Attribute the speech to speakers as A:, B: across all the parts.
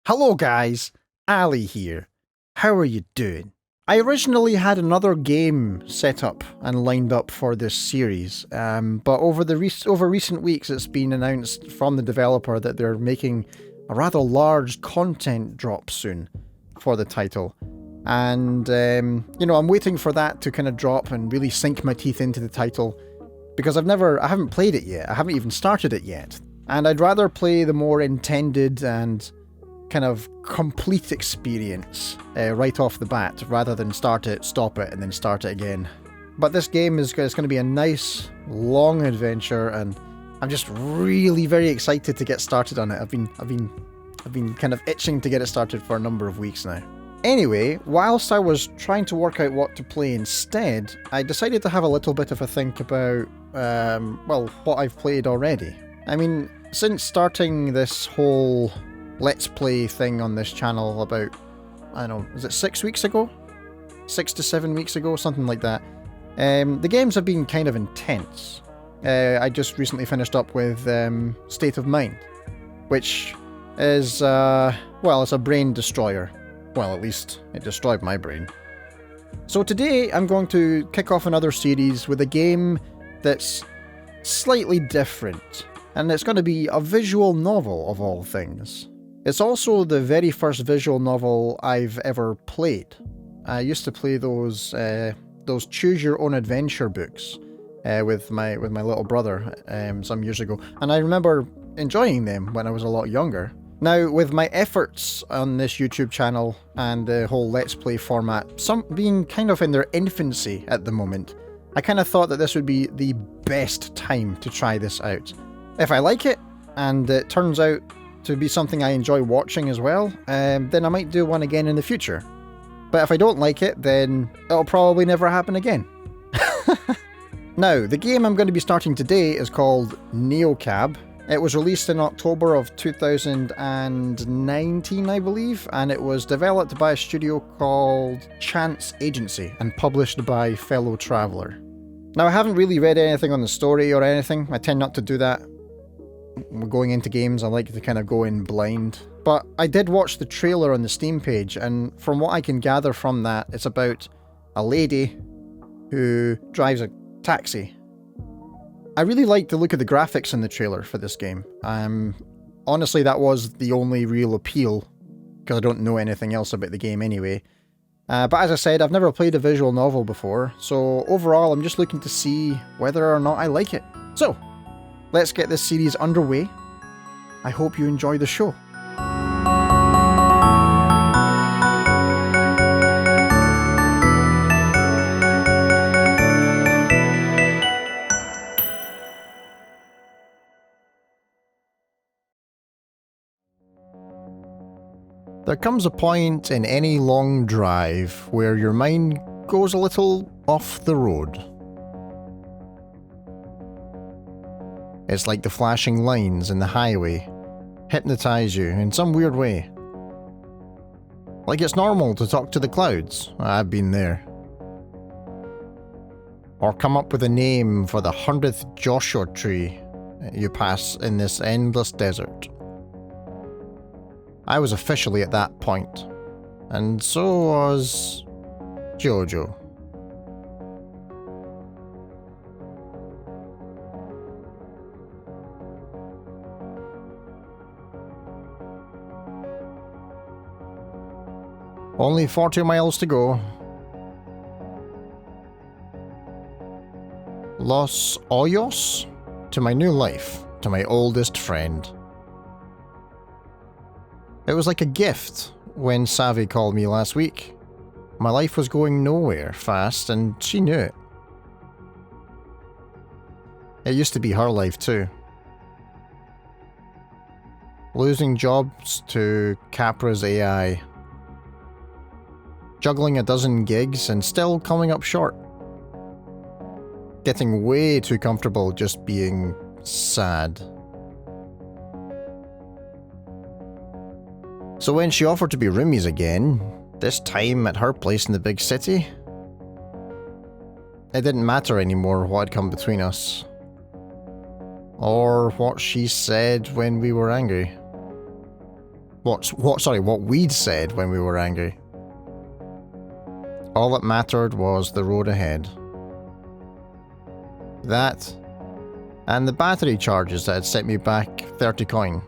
A: Hello guys, Ali here. How are you doing? I originally had another game set up and lined up for this series, but over recent weeks it's been announced from the developer that they're making a rather large content drop soon for the title. And, I'm waiting for that to kind of drop and really sink my teeth into the title, because I haven't played it yet, I haven't even started it yet. And I'd rather play the more intended and kind of complete experience right off the bat, rather than start it, stop it, and then start it again. But this game is going to be a nice, long adventure, and I'm just really very excited to get started on it. I've been kind of itching to get it started for a number of weeks now. Anyway, whilst I was trying to work out what to play instead, I decided to have a little bit of a think about, what I've played already. I mean, since starting this whole Let's Play thing on this channel about, I don't know, was it 6 weeks ago? 6 to 7 weeks ago, something like that. The games have been kind of intense. I just recently finished up with State of Mind, which is, it's a brain destroyer. Well, at least it destroyed my brain. So today I'm going to kick off another series with a game that's slightly different, and it's going to be a visual novel of all things. It's also the very first visual novel I've ever played. I used to play those choose your own adventure books with my little brother some years ago, and I remember enjoying them when I was a lot younger. Now, with my efforts on this YouTube channel and the whole Let's Play format, some being kind of in their infancy at the moment, I kind of thought that this would be the best time to try this out. If I like it, and it turns out to be something I enjoy watching as well, then I might do one again in the future. But if I don't like it, then it'll probably never happen again. Now, the game I'm going to be starting today is called Neocab. It was released in October of 2019, I believe, and it was developed by a studio called Chance Agency and published by Fellow Traveller. Now, I haven't really read anything on the story or anything. I tend not to do that. Going into games, I like to kind of go in blind. But I did watch the trailer on the Steam page, and from what I can gather from that, it's about a lady who drives a taxi. I really like the look of the graphics in the trailer for this game. Honestly, that was the only real appeal, because I don't know anything else about the game anyway. But as I said, I've never played a visual novel before, so overall I'm just looking to see whether or not I like it. So, let's get this series underway. I hope you enjoy the show. There comes a point in any long drive where your mind goes a little off the road. It's like the flashing lines in the highway hypnotise you in some weird way. Like it's normal to talk to the clouds. I've been there. Or come up with a name for the 100th Joshua tree you pass in this endless desert. I was officially at that point, and so was Jojo. Only 40 miles to go. Los Hoyos? To my new life, to my oldest friend. It was like a gift when Savvy called me last week. My life was going nowhere fast, and she knew it. It used to be her life too. Losing jobs to Capra's AI. Juggling a dozen gigs and still coming up short. Getting way too comfortable just being sad. So when she offered to be roomies again, this time at her place in the big city, it didn't matter anymore what had come between us. Or what she said when we were angry. What we'd said when we were angry. All that mattered was the road ahead. That, and the battery charges that had set me back 30 coin.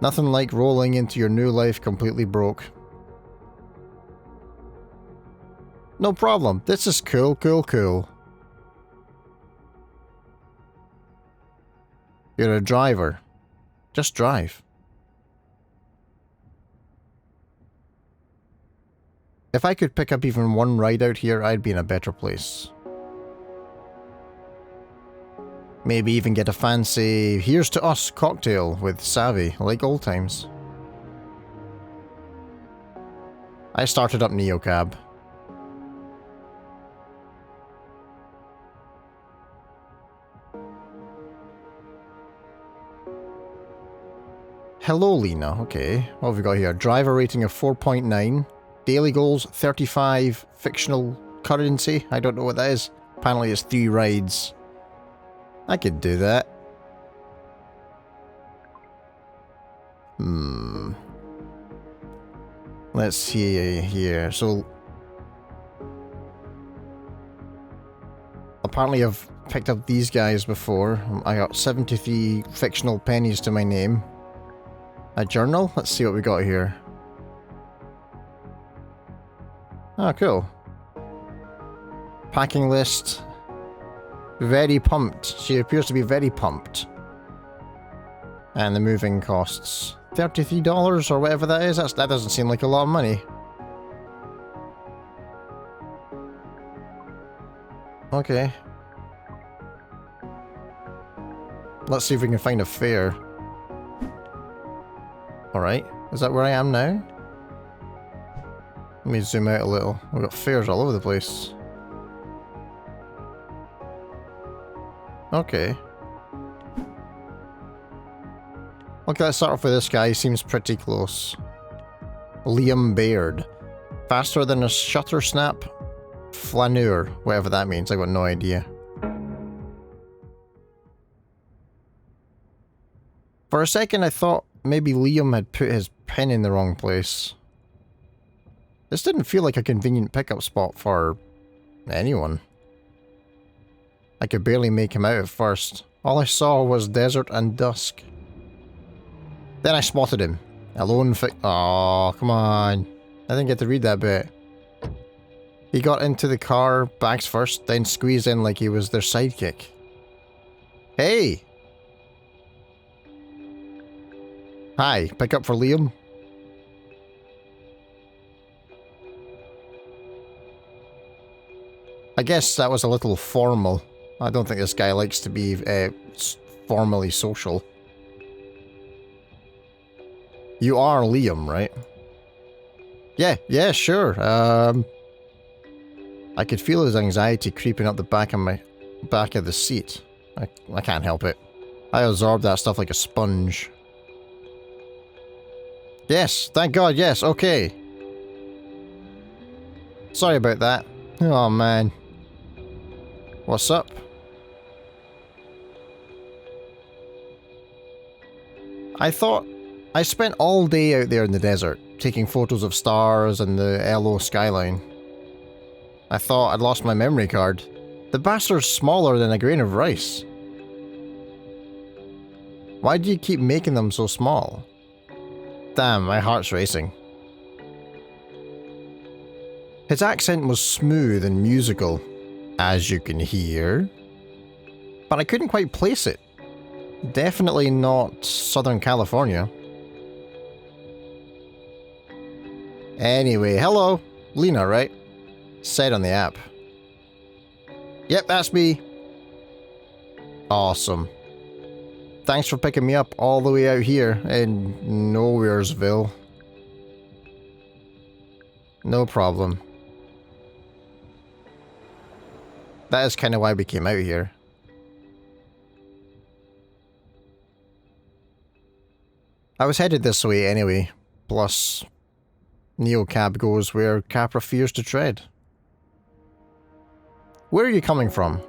A: Nothing like rolling into your new life completely broke. No problem, this is cool. You're a driver. Just drive. If I could pick up even one ride out here, I'd be in a better place. Maybe even get a fancy "here's to us" cocktail with Savvy, like old times. I started up Neocab. Hello, Lena. Okay, what have we got here? Driver rating of 4.9. Daily goals, 35. Fictional currency, I don't know what that is. Apparently it's 3 rides. I could do that. Let's see here. So, apparently I've picked up these guys before. I got 73 fictional pennies to my name. A journal? Let's see what we got here. Oh, cool. Packing list. Very pumped. She appears to be very pumped. And the moving costs. $33 or whatever that is. That doesn't seem like a lot of money. Okay. Let's see if we can find a fare. Alright. Is that where I am now? Let me zoom out a little. We've got fares all over the place. Okay. Okay, let's start off with this guy. He seems pretty close. Liam Baird. Faster than a shutter snap? Flaneur. Whatever that means. I've got no idea. For a second I thought maybe Liam had put his pen in the wrong place. This didn't feel like a convenient pickup spot for anyone. I could barely make him out at first. All I saw was desert and dusk. Then I spotted him. A lone oh, come on. I didn't get to read that bit. He got into the car, bags first, then squeezed in like he was their sidekick. Hey! Hi, pick up for Liam? I guess that was a little formal. I don't think this guy likes to be formally social. You are Liam, right? Yeah, sure. I could feel his anxiety creeping up the back of the seat. I can't help it. I absorb that stuff like a sponge. Yes, thank God, yes, okay. Sorry about that. Oh man. What's up? I spent all day out there in the desert, taking photos of stars and the LO skyline. I thought I'd lost my memory card. The bastard's smaller than a grain of rice. Why do you keep making them so small? Damn, my heart's racing. His accent was smooth and musical, as you can hear. But I couldn't quite place it. Definitely not Southern California. Anyway, hello. Lena, right? Said on the app. Yep, that's me. Awesome. Thanks for picking me up all the way out here in Nowheresville. No problem. That is kind of why we came out here. I was headed this way anyway, plus Neocab goes where Capra fears to tread. Where are you coming from?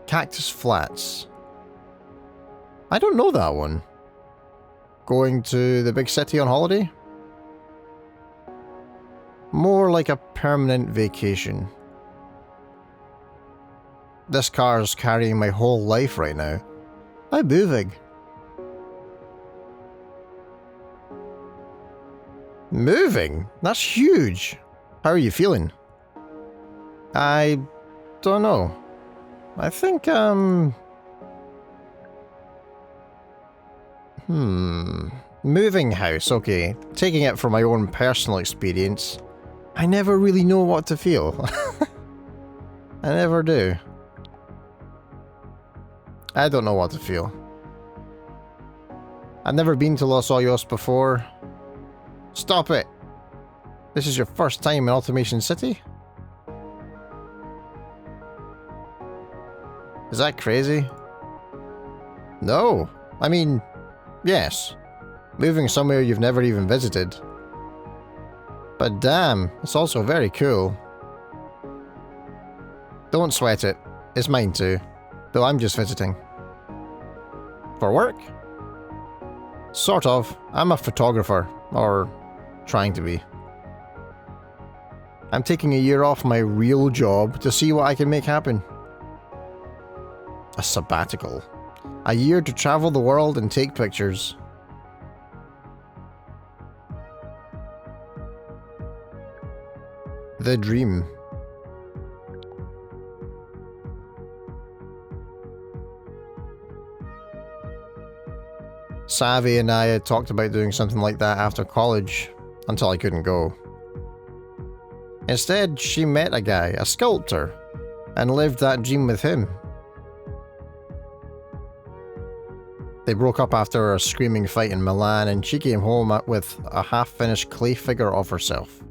A: Cactus Flats. I don't know that one. Going to the big city on holiday? More like a permanent vacation. This car's carrying my whole life right now. I'm moving. Moving? That's huge. How are you feeling? I don't know. I think, moving house, okay. Taking it from my own personal experience, I never really know what to feel. I never do. I don't know what to feel. I've never been to Los Hoyos before. Stop it! This is your first time in Automation City? Is that crazy? No. I mean, yes. Moving somewhere you've never even visited. But damn, it's also very cool. Don't sweat it. It's mine too. Though I'm just visiting. For work? Sort of. I'm a photographer. Or trying to be. I'm taking a year off my real job to see what I can make happen. A sabbatical. A year to travel the world and take pictures. The dream. Savvy and I had talked about doing something like that after college, until I couldn't go. Instead, she met a guy, a sculptor, and lived that dream with him. They broke up after a screaming fight in Milan, and she came home with a half-finished clay figure of herself.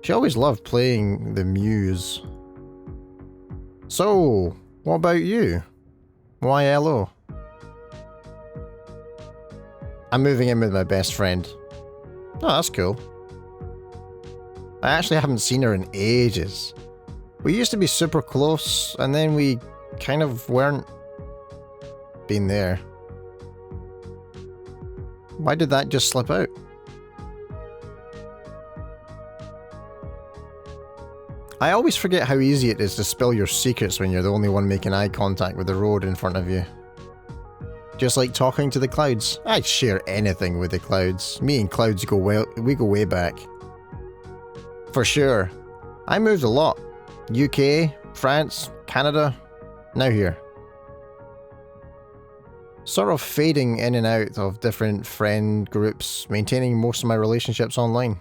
A: She always loved playing the muse. So, what about you? Why LO? I'm moving in with my best friend. Oh, that's cool. I actually haven't seen her in ages. We used to be super close, and then we kind of weren't being there. Why did that just slip out? I always forget how easy it is to spill your secrets when you're the only one making eye contact with the road in front of you. Just like talking to the clouds. I'd share anything with the clouds. Me and clouds we go way back. For sure. I moved a lot. UK, France, Canada, now here. Sort of fading in and out of different friend groups, maintaining most of my relationships online.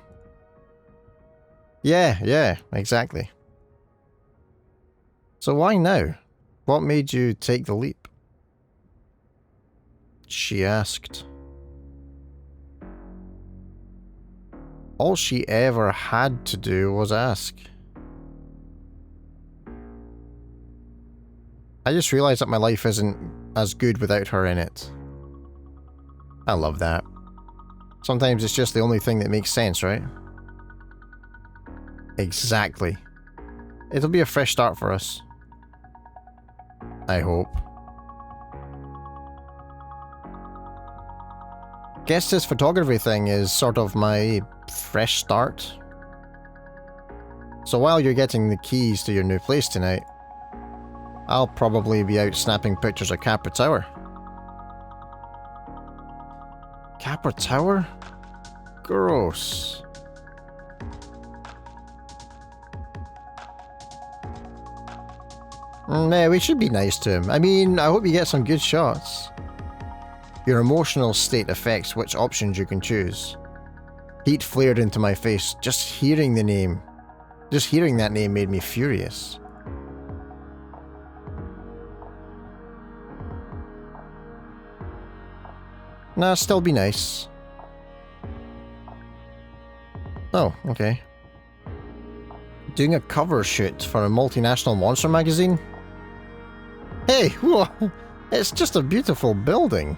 A: Yeah, exactly. So why now? What made you take the leap? She asked. All she ever had to do was ask. I just realized that my life isn't as good without her in it. I love that. Sometimes it's just the only thing that makes sense, right? Exactly. It'll be a fresh start for us. I hope. Guess this photography thing is sort of my fresh start. So while you're getting the keys to your new place tonight, I'll probably be out snapping pictures of Capra Tower. Capra Tower? Gross. Nah, we should be nice to him. I mean, I hope you get some good shots. Your emotional state affects which options you can choose. Heat flared into my face just hearing the name. Just hearing that name made me furious. Nah, still be nice. Oh, okay. Doing a cover shoot for a multinational monster magazine? Hey, whoa, it's just a beautiful building.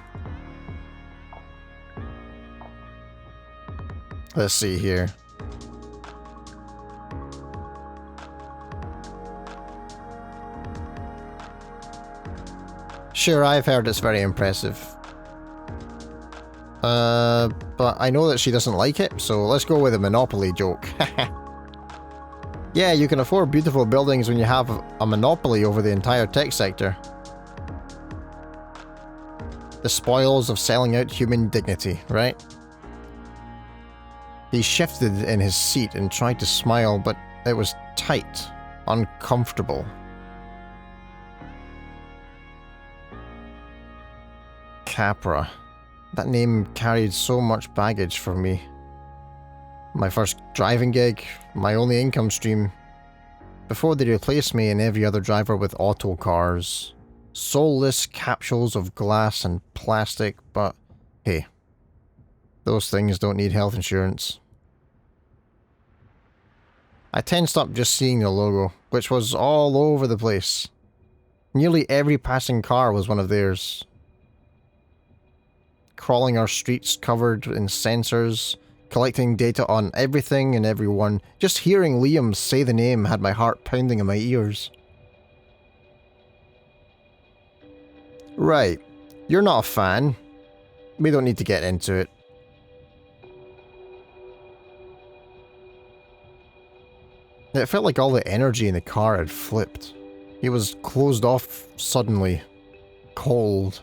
A: Let's see here. Sure, I've heard it's very impressive. But I know that she doesn't like it, so let's go with a monopoly joke. Yeah, you can afford beautiful buildings when you have a monopoly over the entire tech sector. The spoils of selling out human dignity, right? He shifted in his seat and tried to smile, but it was tight, uncomfortable. Capra. That name carried so much baggage for me. My first driving gig, my only income stream. Before they replaced me and every other driver with auto cars. Soulless capsules of glass and plastic, but hey, those things don't need health insurance. I tensed up just seeing the logo, which was all over the place. Nearly every passing car was one of theirs. Crawling our streets covered in sensors, collecting data on everything and everyone. Just hearing Liam say the name had my heart pounding in my ears. Right, you're not a fan. We don't need to get into it. It felt like all the energy in the car had flipped. He was closed off suddenly. Cold.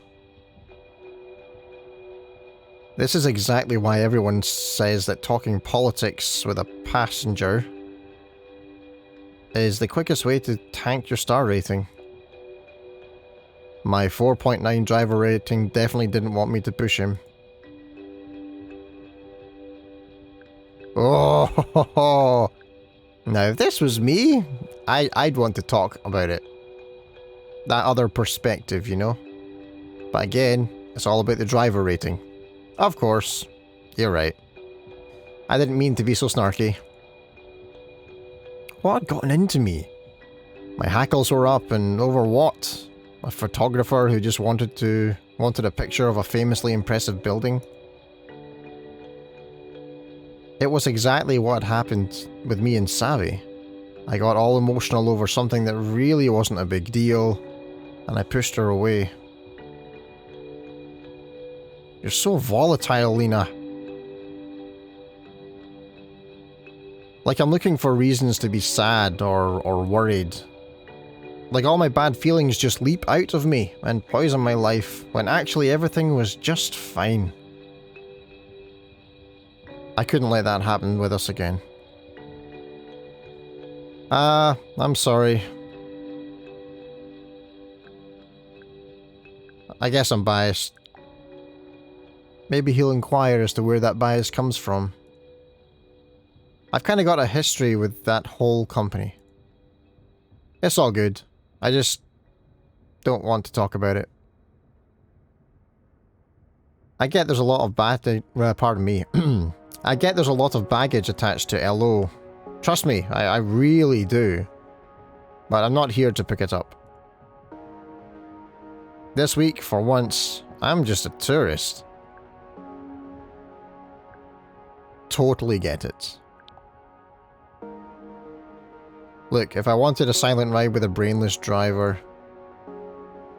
A: This is exactly why everyone says that talking politics with a passenger is the quickest way to tank your star rating. My 4.9 driver rating definitely didn't want me to push him. Oh, now if this was me, I'd want to talk about it. That other perspective, you know? But again, it's all about the driver rating. Of course, you're right. I didn't mean to be so snarky. What had gotten into me? My hackles were up, and over what? A photographer who just wanted a picture of a famously impressive building? It was exactly what happened with me and Savvy. I got all emotional over something that really wasn't a big deal, and I pushed her away. You're so volatile, Lena. Like I'm looking for reasons to be sad or worried. Like all my bad feelings just leap out of me and poison my life, when actually everything was just fine. I couldn't let that happen with us again. I'm sorry. I guess I'm biased. Maybe he'll inquire as to where that bias comes from. I've kind of got a history with that whole company. It's all good. I just don't want to talk about it. I get there's a lot of pardon me. I get there's a lot of baggage attached to LO. Trust me, I really do. But I'm not here to pick it up. This week, for once, I'm just a tourist. Totally get it. Look, if I wanted a silent ride with a brainless driver,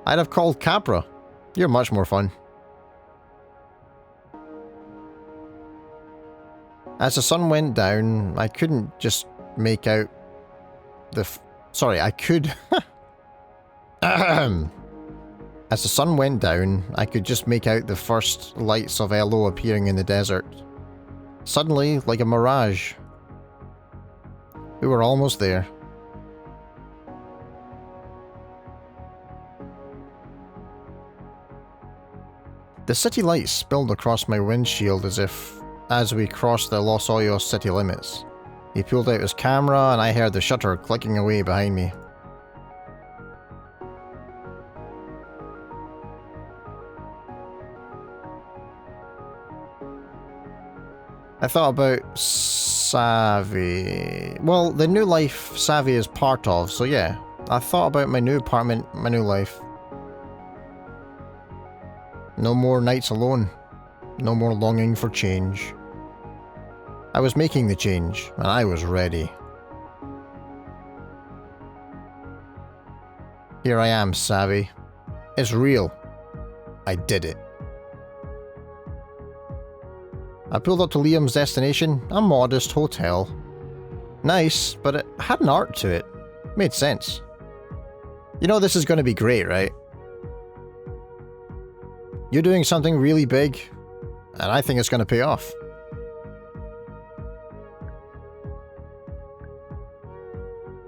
A: I'd have called Capra. You're much more fun. As the sun went down, I couldn't just make out the sorry, I could... As the sun went down, I could just make out the first lights of LO appearing in the desert. Suddenly, like a mirage. We were almost there. The city lights spilled across my windshield as we crossed the Los Hoyos city limits. He pulled out his camera and I heard the shutter clicking away behind me. I thought about Savvy. Well, the new life Savvy is part of, so yeah. I thought about my new apartment, my new life. No more nights alone. No more longing for change. I was making the change, and I was ready. Here I am, Savvy. It's real. I did it. I pulled up to Liam's destination, a modest hotel. Nice, but it had an art to it. Made sense. You know this is going to be great, right? You're doing something really big, and I think it's going to pay off.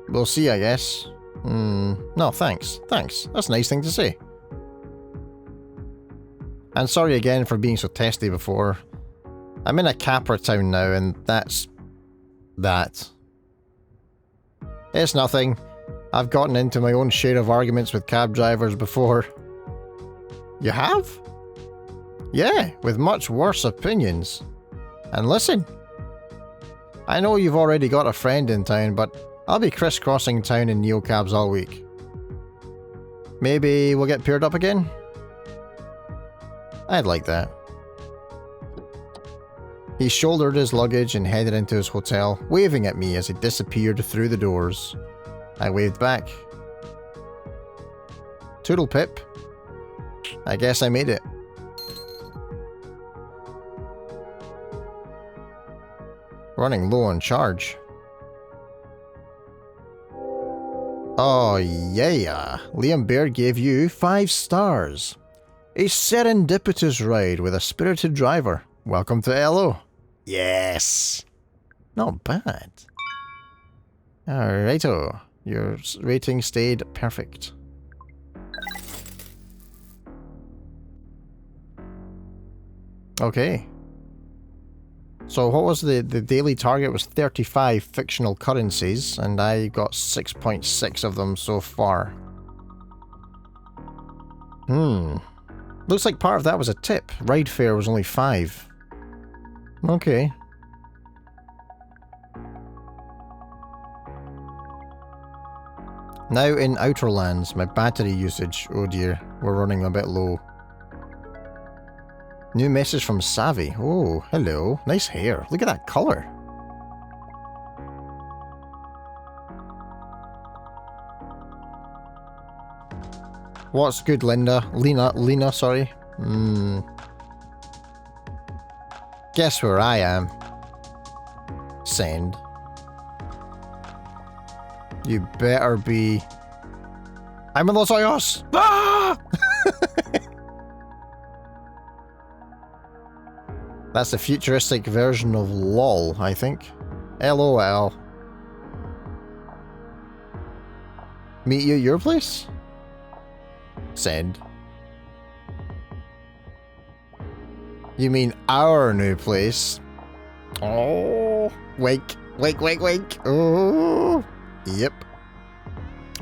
A: We'll see, I guess. No, thanks. Thanks. That's a nice thing to say. And sorry again for being so testy before. I'm in a capper town now, and that's... that. It's nothing. I've gotten into my own share of arguments with cab drivers before. You have? Yeah, with much worse opinions. And listen, I know you've already got a friend in town, but I'll be crisscrossing town in neocabs all week. Maybe we'll get paired up again? I'd like that. He shouldered his luggage and headed into his hotel, waving at me as he disappeared through the doors. I waved back. Toodle pip. I guess I made it. Running low on charge. Oh yeah, Liam Baird gave you 5 stars. A serendipitous ride with a spirited driver. Welcome to LO. Yes! Not bad. Alrighto. Your rating stayed perfect. Okay. So what was the daily target was 35 fictional currencies, and I got 6.6 of them so far. Looks like part of that was a tip. Ride fare was only 5. Okay. Now in Outer Lands, my battery usage, oh dear, we're running a bit low. New message from Savvy. Oh, hello. Nice hair. Look at that colour. What's good, Linda? Lena, sorry. Guess where I am. Send. You better be... I'm in Los Angeles! Ah! That's a futuristic version of LOL, I think. LOL. Meet you at your place? Send. You mean our new place? Oh, wink, wink, wink, wink. Oh, yep.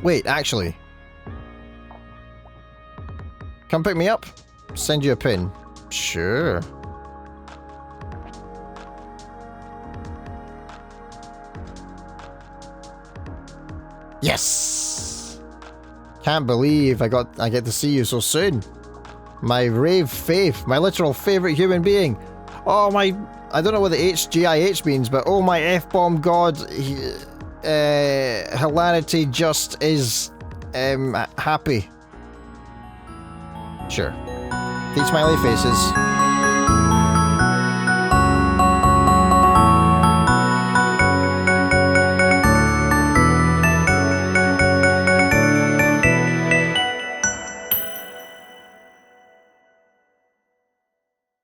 A: Wait, actually. Come pick me up? Send you a pin. Sure. Yes! Can't believe I get to see you so soon. My rave fave, my literal favourite human being. Oh my, I don't know what the HGIH means, but oh my F-bomb god, hilarity just is, happy. Sure. 3 smiley faces.